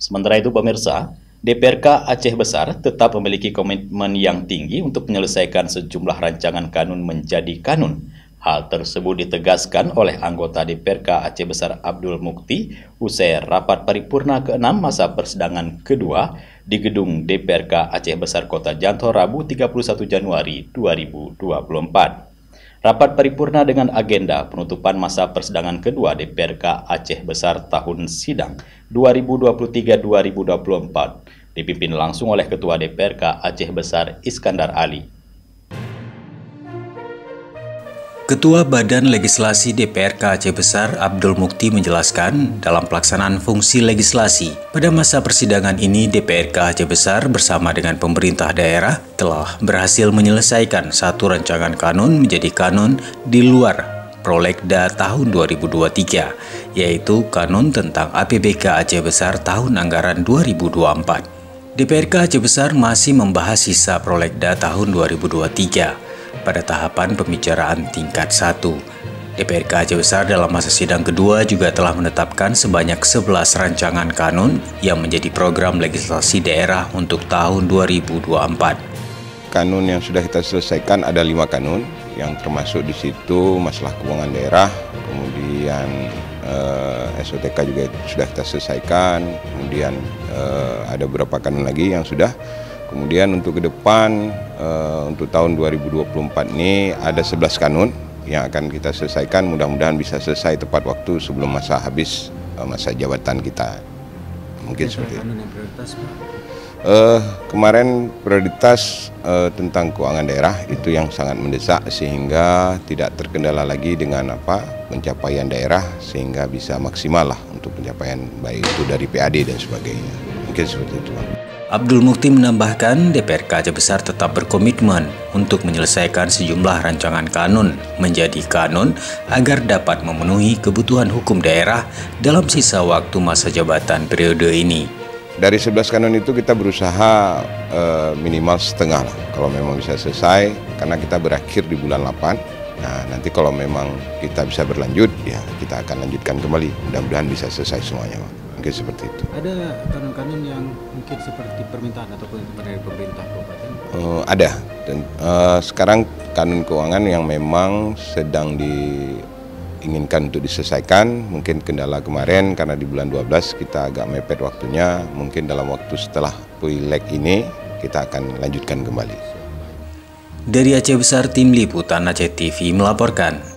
Sementara itu pemirsa, DPRK Aceh Besar tetap memiliki komitmen yang tinggi untuk menyelesaikan sejumlah rancangan kanun menjadi kanun. Hal tersebut ditegaskan oleh anggota DPRK Aceh Besar Abdul Mukti usai rapat paripurna ke-6 masa persidangan kedua di gedung DPRK Aceh Besar Kota Janto Rabu 31 Januari 2024. Rapat paripurna dengan agenda penutupan masa persidangan kedua DPRK Aceh Besar tahun sidang 2023-2024 dipimpin langsung oleh Ketua DPRK Aceh Besar Iskandar Ali. Ketua Badan Legislasi DPRK Aceh Besar Abdul Mukti menjelaskan dalam pelaksanaan fungsi legislasi pada masa persidangan ini DPRK Aceh Besar bersama dengan pemerintah daerah telah berhasil menyelesaikan satu rancangan kanun menjadi kanun di luar Prolegda tahun 2023, yaitu kanun tentang APBK Aceh Besar tahun anggaran 2024. DPRK Aceh Besar masih membahas sisa Prolegda tahun 2023. Pada tahapan pembicaraan tingkat 1, DPRK Aceh Besar dalam masa sidang kedua juga telah menetapkan sebanyak 11 rancangan kanun yang menjadi program legislasi daerah untuk tahun 2024. Kanun yang sudah kita selesaikan ada 5 kanun, yang termasuk di situ masalah keuangan daerah, kemudian SOTK juga sudah kita selesaikan, kemudian ada beberapa kanun lagi yang sudah. Kemudian untuk ke depan, untuk tahun 2024 ini ada 11 kanun yang akan kita selesaikan, mudah-mudahan bisa selesai tepat waktu sebelum masa habis masa jabatan kita. Mungkin seperti itu. Kemarin prioritas tentang keuangan daerah itu yang sangat mendesak sehingga tidak terkendala lagi dengan pencapaian daerah sehingga bisa maksimal lah untuk pencapaian baik itu dari PAD dan sebagainya. Mungkin seperti itu. Abdul Mukti menambahkan DPRK Aceh Besar tetap berkomitmen untuk menyelesaikan sejumlah rancangan kanun menjadi kanun agar dapat memenuhi kebutuhan hukum daerah dalam sisa waktu masa jabatan periode ini. Dari 11 kanun itu kita berusaha minimal setengah lah kalau memang bisa selesai, karena kita berakhir di bulan 8. Nah, nanti kalau memang kita bisa berlanjut, ya kita akan lanjutkan kembali. Mudah-mudahan bisa selesai semuanya, Pak. Mungkin seperti itu. Ada kanun-kanun yang mungkin seperti permintaan atau keuntungan dari pemerintah kabupaten? Ada. Dan sekarang kanun keuangan yang memang sedang diinginkan untuk diselesaikan, mungkin kendala kemarin karena di bulan 12 kita agak mepet waktunya, mungkin dalam waktu setelah Pileg ini kita akan lanjutkan kembali. Dari Aceh Besar, Tim Liputan Aceh TV melaporkan.